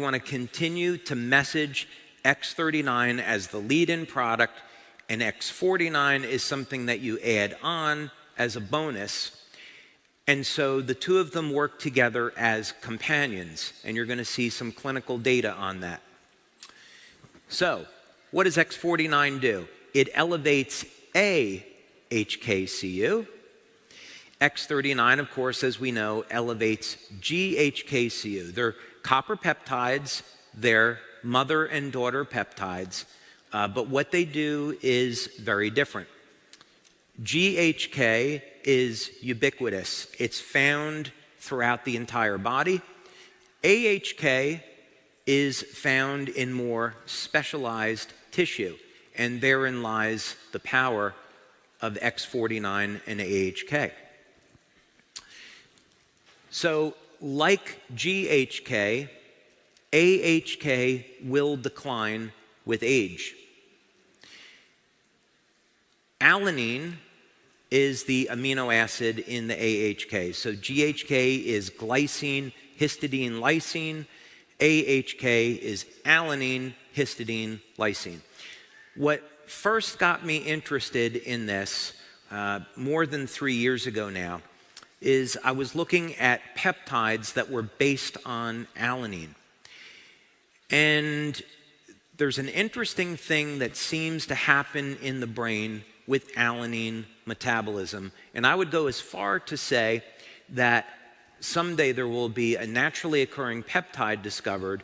want to continue to message X39 as the lead-in product, and X49 is something that you add on as a bonus. And so the two of them work together as companions, and you're going to see some clinical data on that. So what does X49 do? It elevates a HKCU. X39, of course, as we know, elevates GHKCU. They're copper peptides, they're mother and daughter peptides, but what they do is very different. GHK is ubiquitous. It's found throughout the entire body. AHK is found in more specialized tissue, and therein lies the power of X49 and AHK. So, like GHK, AHK will decline with age. Alanine is the amino acid in the AHK. So GHK is glycine, histidine, lysine. AHK is alanine, histidine, lysine. What first got me interested in this more than 3 years ago now is I was looking at peptides that were based on alanine. And there's an interesting thing that seems to happen in the brain with alanine metabolism. And I would go as far to say that someday there will be a naturally occurring peptide discovered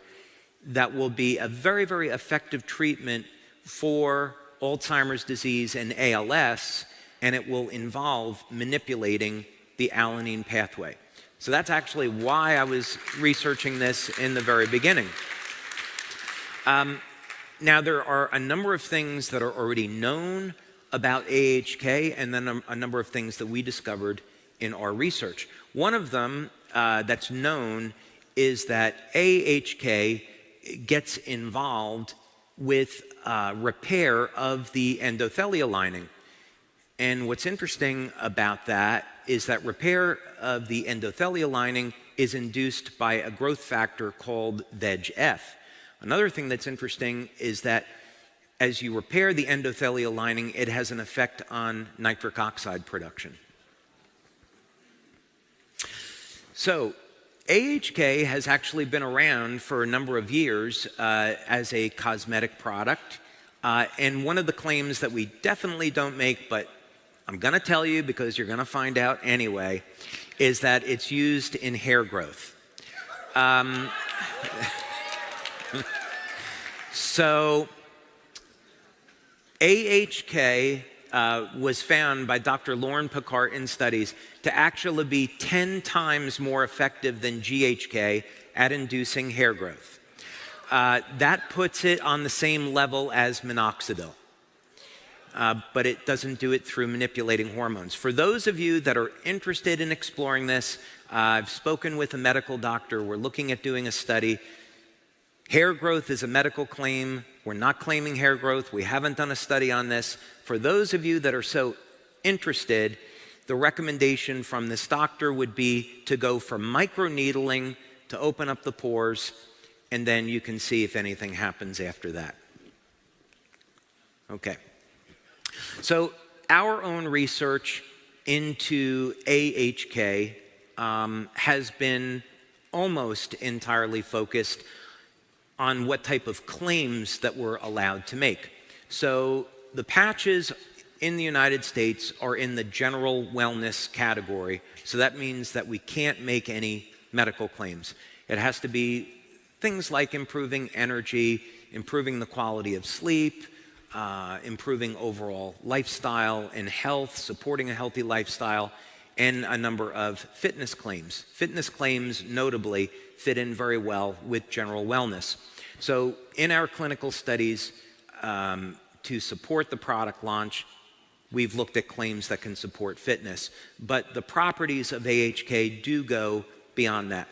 that will be a very, very effective treatment for Alzheimer's disease and ALS, and it will involve manipulating the alanine pathway. So that's actually why I was researching this in the very beginning. Now, there are a number of things that are already known about AHK, and then a number of things that we discovered in our research. One of them that's known is that AHK gets involved with repair of the endothelial lining. And what's interesting about that is that repair of the endothelial lining is induced by a growth factor called VEGF. Another thing that's interesting is that as you repair the endothelial lining, it has an effect on nitric oxide production. So AHK has actually been around for a number of years as a cosmetic product. And one of the claims that we definitely don't make, but I'm going to tell you because you're going to find out anyway, is that it's used in hair growth. So AHK was found by Dr. Lauren Picard in studies to actually be 10 times more effective than GHK at inducing hair growth. That puts it on the same level as minoxidil, but it doesn't do it through manipulating hormones. For those of you that are interested in exploring this, I've spoken with a medical doctor. We're looking at doing a study. Hair growth is a medical claim. We're not claiming hair growth. We haven't done a study on this. For those of you that are so interested, the recommendation from this doctor would be to go for microneedling to open up the pores, and then you can see if anything happens after that. Okay. So our own research into AHK has been almost entirely focused on what type of claims that we're allowed to make. So the patches in the United States are in the general wellness category. So that means that we can't make any medical claims. It has to be things like improving energy, improving the quality of sleep, improving overall lifestyle and health, supporting a healthy lifestyle, and a number of fitness claims. Fitness claims, notably, fit in very well with general wellness. So in our clinical studies, to support the product launch, we've looked at claims that can support fitness. But the properties of AHK do go beyond that.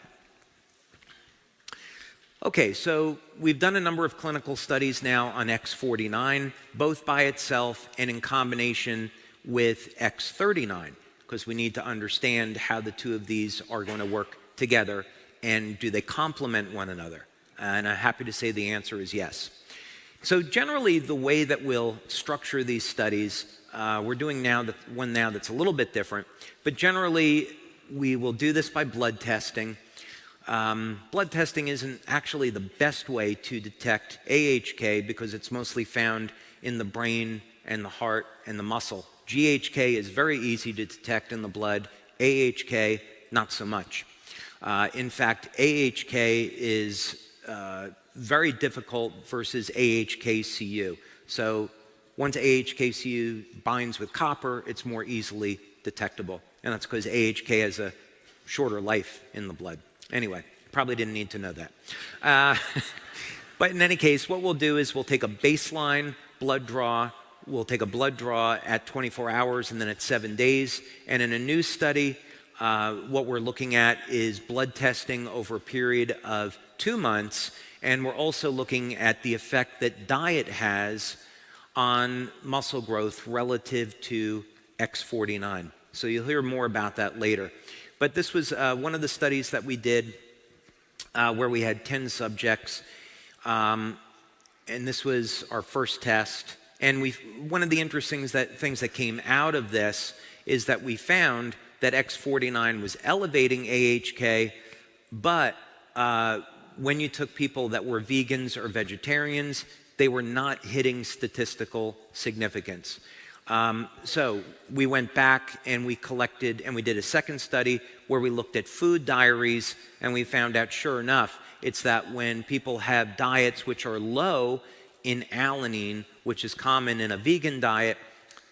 Okay, so we've done a number of clinical studies now on X49, both by itself and in combination with X39, because we need to understand how the two of these are going to work together and do they complement one another. And I'm happy to say the answer is yes. So generally, the way that we'll structure these studies, we're doing one now that's a little bit different, but generally, we will do this by blood testing. Blood testing isn't actually the best way to detect AHK because it's mostly found in the brain and the heart and the muscle. GHK is very easy to detect in the blood, AHK, not so much. In fact, AHK is very difficult versus AHKCU. So once AHKCU binds with copper, it's more easily detectable. And that's because AHK has a shorter life in the blood. Anyway, probably didn't need to know that. But in any case, what we'll do is we'll take a baseline blood draw. We'll take a blood draw at 24 hours and then at 7 days. And in a new study, what we're looking at is blood testing over a period of 2 months. And we're also looking at the effect that diet has on muscle growth relative to X49. So you'll hear more about that later. But this was one of the studies that we did where we had 10 subjects. And this was our first test. And one of the interesting things that came out of this is that we found that X49 was elevating AHK, but when you took people that were vegans or vegetarians, they were not hitting statistical significance. So we went back and we collected, and we did a second study where we looked at food diaries, and we found out, sure enough, it's that when people have diets which are low in alanine, which is common in a vegan diet,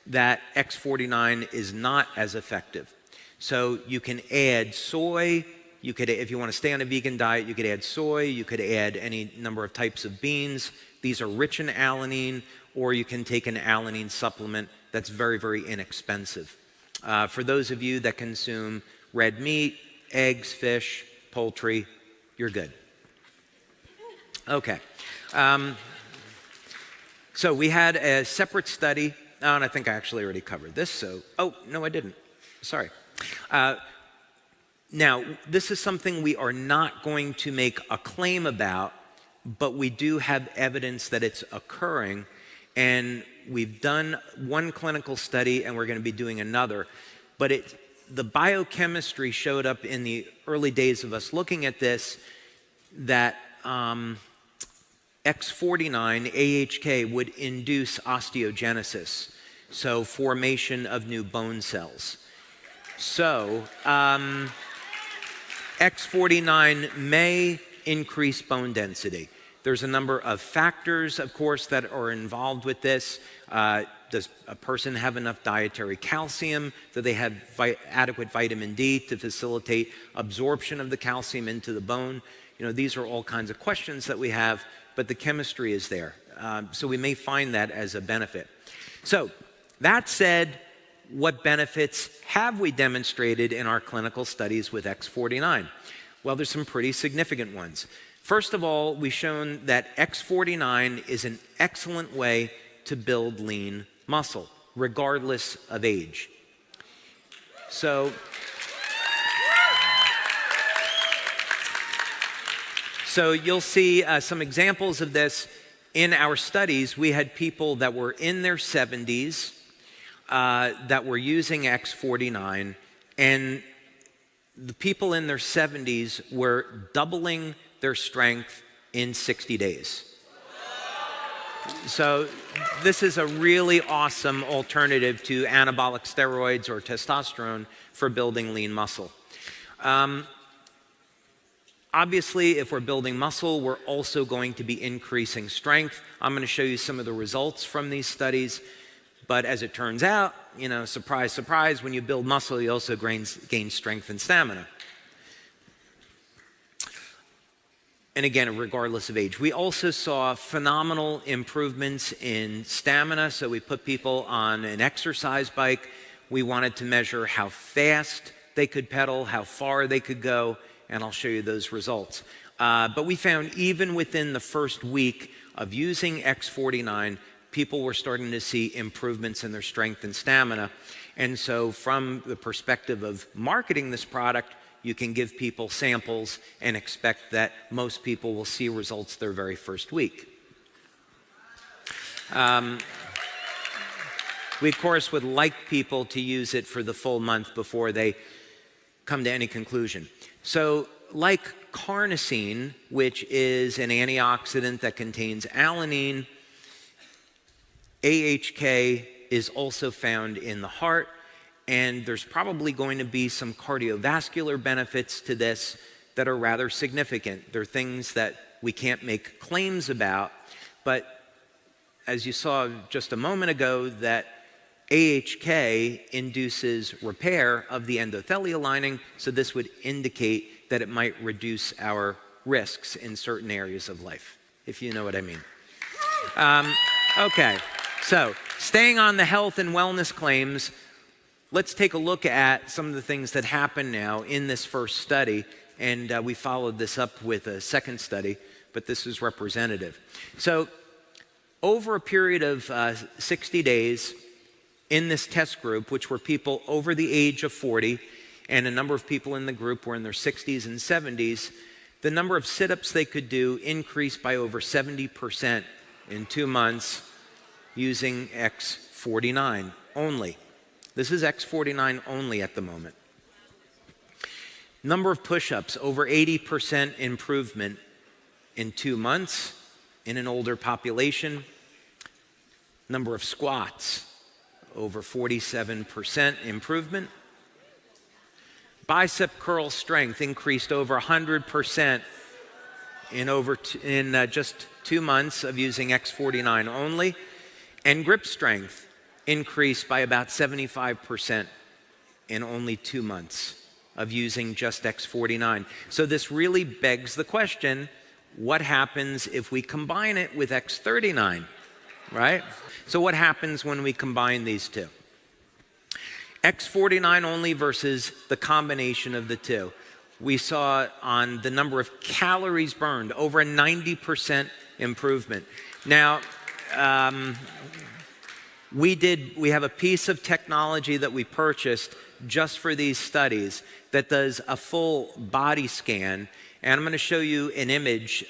that X49 is not as effective. So you can add soy. You could, if you want to stay on a vegan diet, you could add soy. You could add any number of types of beans. These are rich in alanine, or you can take an alanine supplement that's very, very inexpensive. For those of you that consume red meat, eggs, fish, poultry, you're good. Okay. So we had a separate study, and I think I actually already covered this, so, oh, no, I didn't. Sorry. Now, this is something we are not going to make a claim about, but we do have evidence that it's occurring, and we've done one clinical study, and we're going to be doing another. But the biochemistry showed up in the early days of us looking at this, that X49, AHK, would induce osteogenesis, so formation of new bone cells. So X49 may increase bone density. There's a number of factors, of course, that are involved with this. Does a person have enough dietary calcium? Do they have adequate vitamin D to facilitate absorption of the calcium into the bone? You know, these are all kinds of questions that we have, but the chemistry is there. So we may find that as a benefit. So that said, what benefits have we demonstrated in our clinical studies with X49? Well, there's some pretty significant ones. First of all, we've shown that X49 is an excellent way to build lean muscle, regardless of age. So you'll see some examples of this in our studies. We had people that were in their 70s that were using X49, and the people in their 70s were doubling their strength in 60 days. So this is a really awesome alternative to anabolic steroids or testosterone for building lean muscle. Obviously, if we're building muscle, we're also going to be increasing strength. I'm going to show you some of the results from these studies. But as it turns out, you know, surprise, surprise, when you build muscle, you also gain strength and stamina. And again, regardless of age. We also saw phenomenal improvements in stamina. So we put people on an exercise bike. We wanted to measure how fast they could pedal, how far they could go, and I'll show you those results. But we found even within the first week of using X49, people were starting to see improvements in their strength and stamina. And so from the perspective of marketing this product, you can give people samples and expect that most people will see results their very first week. We, of course, would like people to use it for the full month before they come to any conclusion. So, like carnosine, which is an antioxidant that contains alanine, AHK is also found in the heart, and there's probably going to be some cardiovascular benefits to this that are rather significant. They're things that we can't make claims about, but as you saw just a moment ago, that AHK induces repair of the endothelial lining, so this would indicate that it might reduce our risks in certain areas of life, if you know what I mean. Okay, so staying on the health and wellness claims, let's take a look at some of the things that happen now in this first study, and we followed this up with a second study, but this is representative. So over a period of 60 days, in this test group, which were people over the age of 40, and a number of people in the group were in their 60s and 70s, the number of sit-ups they could do increased by over 70% in 2 months using X49 only. This is X49 only at the moment. Number of push-ups, over 80% improvement in 2 months in an older population. Number of squats, over 47% improvement. Bicep curl strength increased over 100% in just 2 months of using X49 only. And grip strength increased by about 75% in only 2 months of using just X49. So this really begs the question, what happens if we combine it with X39, right? So what happens when we combine these two? X49 only versus the combination of the two. We saw on the number of calories burned, over a 90% improvement. Now, we have a piece of technology that we purchased just for these studies that does a full body scan, and I'm going to show you an image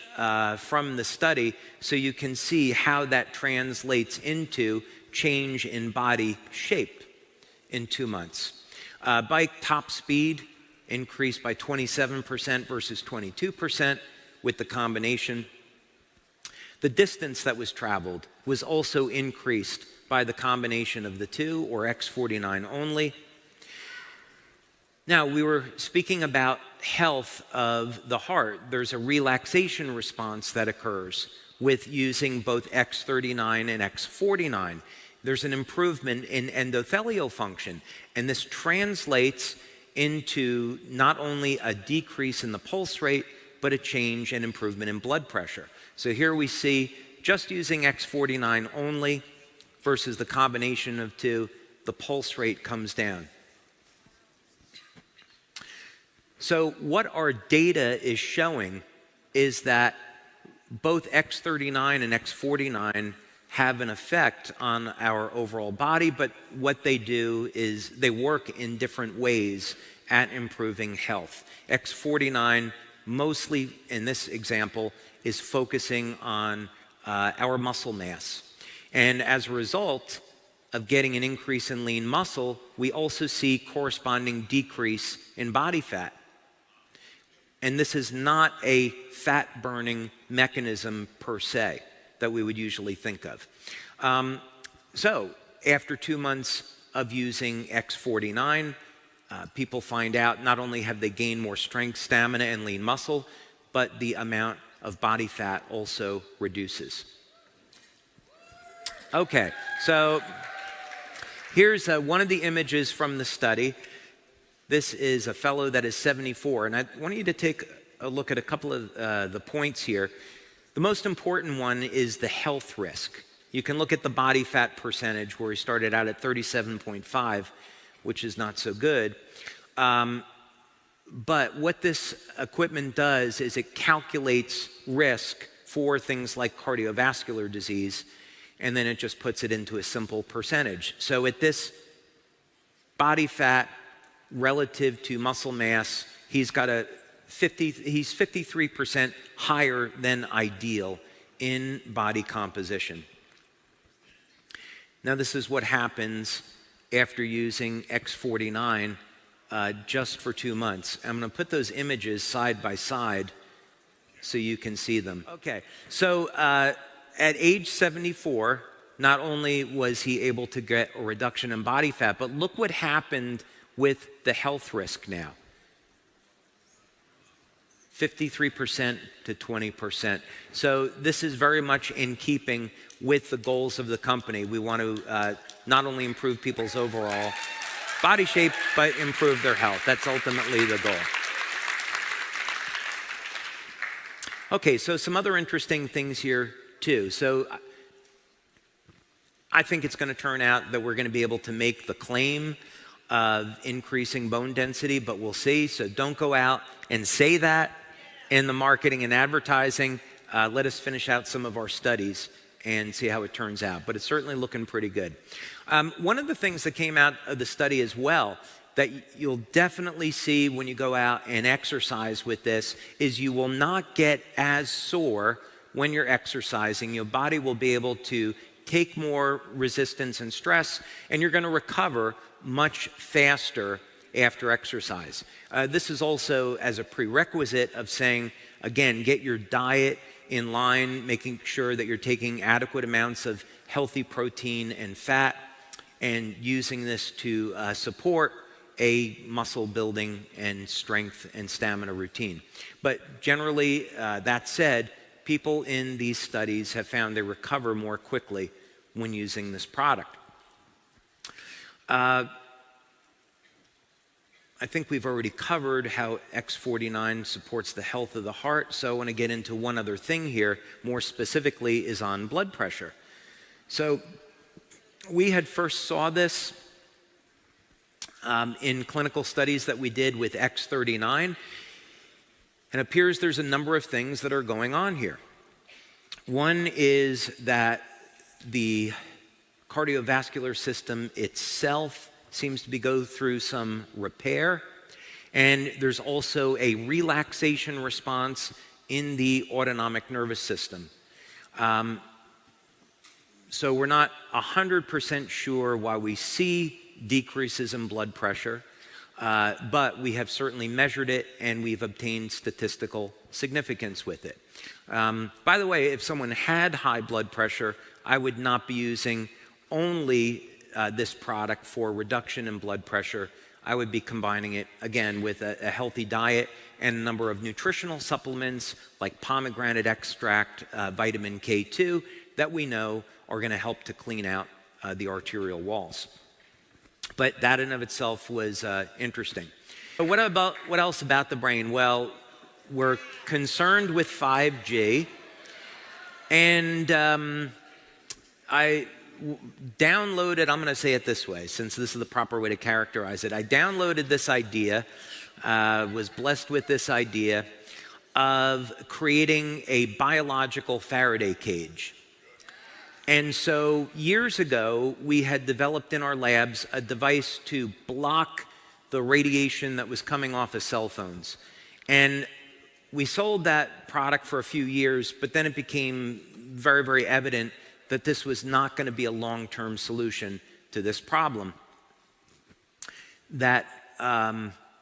from the study so you can see how that translates into change in body shape in 2 months. Bike top speed increased by 27% versus 22% with the combination. The distance that was traveled was also increased by the combination of the two, or X49 only. Now, we were speaking about health of the heart. There's a relaxation response that occurs with using both X39 and X49. There's an improvement in endothelial function, and this translates into not only a decrease in the pulse rate, but a change and improvement in blood pressure. So here we see, just using X49 only versus the combination of two, the pulse rate comes down. So what our data is showing is that both X39 and X49 have an effect on our overall body, but what they do is they work in different ways at improving health. X49, mostly in this example, is focusing on our muscle mass. And as a result of getting an increase in lean muscle, we also see corresponding decrease in body fat. And this is not a fat-burning mechanism per se that we would usually think of. So after 2 months of using X49, people find out not only have they gained more strength, stamina, and lean muscle, but the amount of body fat also reduces. Okay, so here's one of the images from the study. This is a fellow that is 74, and I want you to take a look at a couple of the points here. The most important one is the health risk. You can look at the body fat percentage where he started out at 37.5, which is not so good. But what this equipment does is it calculates risk for things like cardiovascular disease, and then it just puts it into a simple percentage. So at this body fat relative to muscle mass he's 53% higher than ideal in body composition. Now, this is what happens after using X49 just for 2 months. I'm going to put those images side by side so you can see them. Okay, so at age 74, not only was he able to get a reduction in body fat, but look what happened with the health risk now. 53% to 20%. So this is very much in keeping with the goals of the company. We want to not only improve people's overall body shape, but improve their health. That's ultimately the goal. Okay, so some other interesting things here too. So I think it's going to turn out that we're going to be able to make the claim of increasing bone density, but we'll see. So don't go out and say that in the marketing and advertising. Let us finish out some of our studies and see how it turns out. But it's certainly looking pretty good. One of the things that came out of the study as well that you'll definitely see when you go out and exercise with this is you will not get as sore when you're exercising. Your body will be able to take more resistance and stress, and you're going to recover much faster after exercise. This is also as a prerequisite of saying, again, get your diet in line, making sure that you're taking adequate amounts of healthy protein and fat, and using this to support a muscle building and strength and stamina routine. But generally, that said, people in these studies have found they recover more quickly when using this product. I think we've already covered how X49 supports the health of the heart, so I want to get into one other thing here, more specifically is on blood pressure. So we had first saw this in clinical studies that we did with X39, and it appears there's a number of things that are going on here. One is that the cardiovascular system itself seems to be go through some repair, and there's also a relaxation response in the autonomic nervous system. So we're not 100% sure why we see decreases in blood pressure, but we have certainly measured it and we've obtained statistical significance with it. By the way, if someone had high blood pressure, I would not be using only this product for reduction in blood pressure. I would be combining it, again, with a healthy diet and a number of nutritional supplements like pomegranate extract, vitamin K2, that we know are going to help to clean out the arterial walls. But that in of itself was interesting. But what else about the brain? Well, we're concerned with 5G, and I downloaded, I'm going to say it this way, since this is the proper way to characterize it. I downloaded this idea, was blessed with this idea of creating a biological Faraday cage. And so years ago, we had developed in our labs a device to block the radiation that was coming off of cell phones. And we sold that product for a few years, but then it became very, very evident that this was not going to be a long-term solution to this problem. That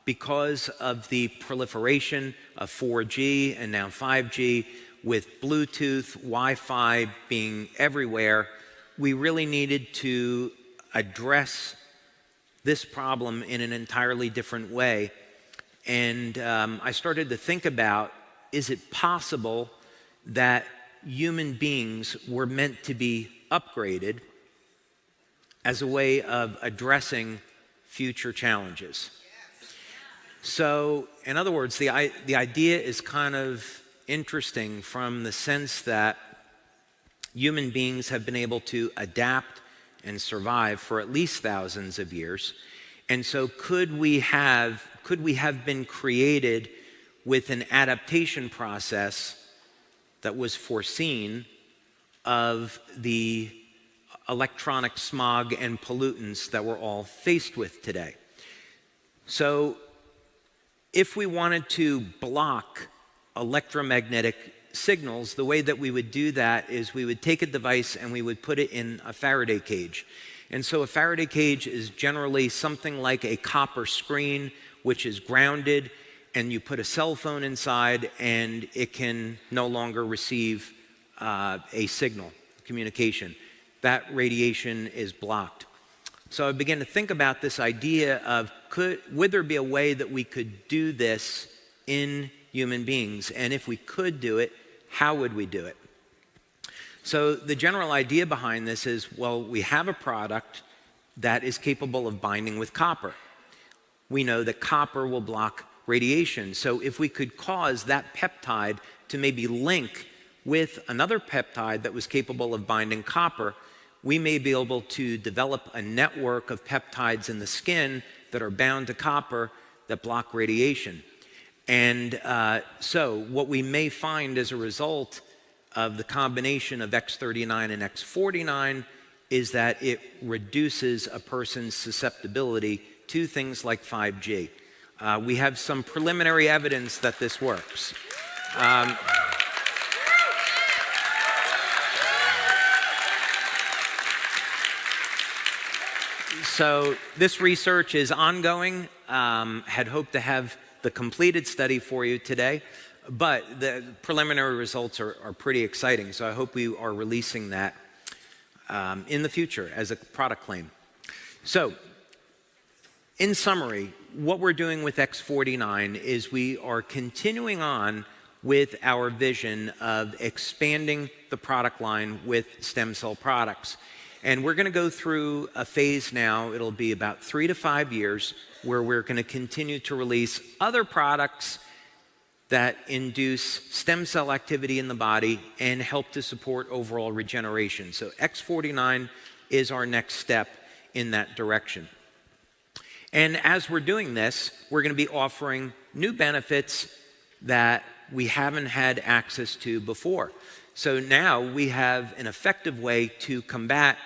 because of the proliferation of 4G and now 5G, with Bluetooth, Wi-Fi being everywhere, we really needed to address this problem in an entirely different way. And I started to think about, is it possible that human beings were meant to be upgraded as a way of addressing future challenges? So, in other words, the idea is kind of interesting from the sense that human beings have been able to adapt and survive for at least thousands of years. And so could we have been created with an adaptation process that was foreseen of the electronic smog and pollutants that we're all faced with today? So if we wanted to block electromagnetic signals, the way that we would do that is we would take a device and we would put it in a Faraday cage. And so a Faraday cage is generally something like a copper screen, which is grounded, and you put a cell phone inside and it can no longer receive a signal, communication. That radiation is blocked. So I began to think about this idea of would there be a way that we could do this in human beings? And if we could do it, how would we do it? So the general idea behind this is, well, we have a product that is capable of binding with copper. We know that copper will block radiation. So if we could cause that peptide to maybe link with another peptide that was capable of binding copper, we may be able to develop a network of peptides in the skin that are bound to copper that block radiation. And so what we may find as a result of the combination of X39 and X49 is that it reduces a person's susceptibility to things like 5G. We have some preliminary evidence that this works. So this research is ongoing. Had hoped to have the completed study for you today, but the preliminary results are pretty exciting. So I hope we are releasing that in the future as a product claim. So in summary, what we're doing with X49 is we are continuing on with our vision of expanding the product line with stem cell products. And we're going to go through a phase now, it'll be about 3 to 5 years, where we're going to continue to release other products that induce stem cell activity in the body and help to support overall regeneration. So X49 is our next step in that direction. And as we're doing this, we're going to be offering new benefits that we haven't had access to before. So now we have an effective way to combat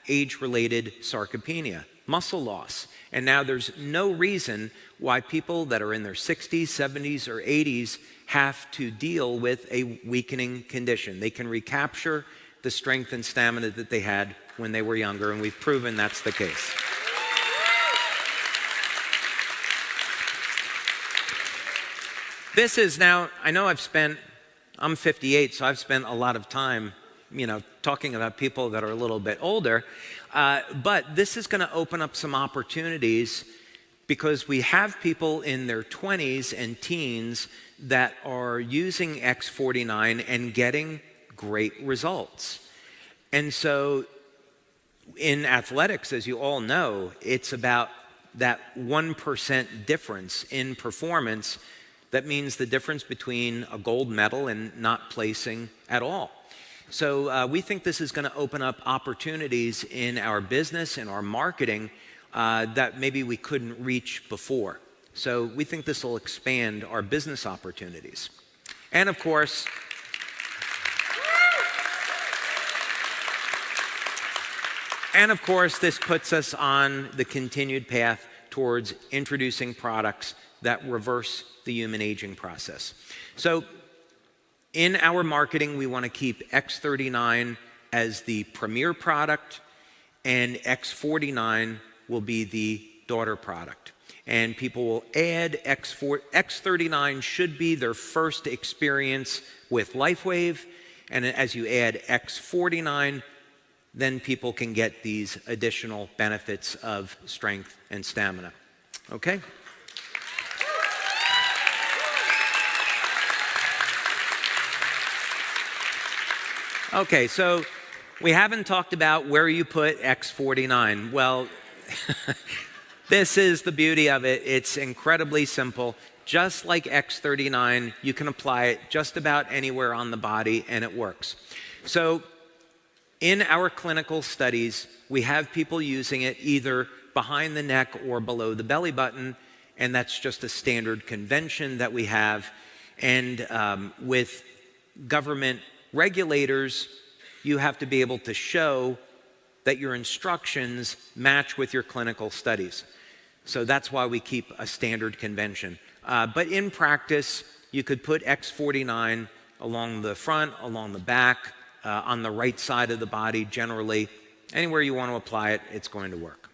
age-related sarcopenia, muscle loss. And now there's no reason why people that are in their 60s, 70s, or 80s have to deal with a weakening condition. They can recapture the strength and stamina that they had when they were younger, and we've proven that's the case. This is now, I know I'm 58, so I've spent a lot of time talking about people that are a little bit older, but this is going to open up some opportunities because we have people in their 20s and teens that are using X49 and getting great results. And so in athletics, as you all know, it's about that 1% difference in performance that means the difference between a gold medal and not placing at all. So we think this is going to open up opportunities in our business and our marketing that maybe we couldn't reach before. So we think this will expand our business opportunities. And of course, this puts us on the continued path towards introducing products that reverse the human aging process. So in our marketing, we want to keep X39 as the premier product, and X49 will be the daughter product. And people will add X39 should be their first experience with LifeWave, and as you add X49, then people can get these additional benefits of strength and stamina. Okay? Okay, so we haven't talked about where you put X49. Well, this is the beauty of it. It's incredibly simple. Just like X39, you can apply it just about anywhere on the body and it works. So in our clinical studies, we have people using it either behind the neck or below the belly button, and that's just a standard convention that we have. And with government regulators, you have to be able to show that your instructions match with your clinical studies. So that's why we keep a standard convention. But in practice, you could put X49 along the front, along the back, on the right side of the body generally. Anywhere you want to apply it, it's going to work.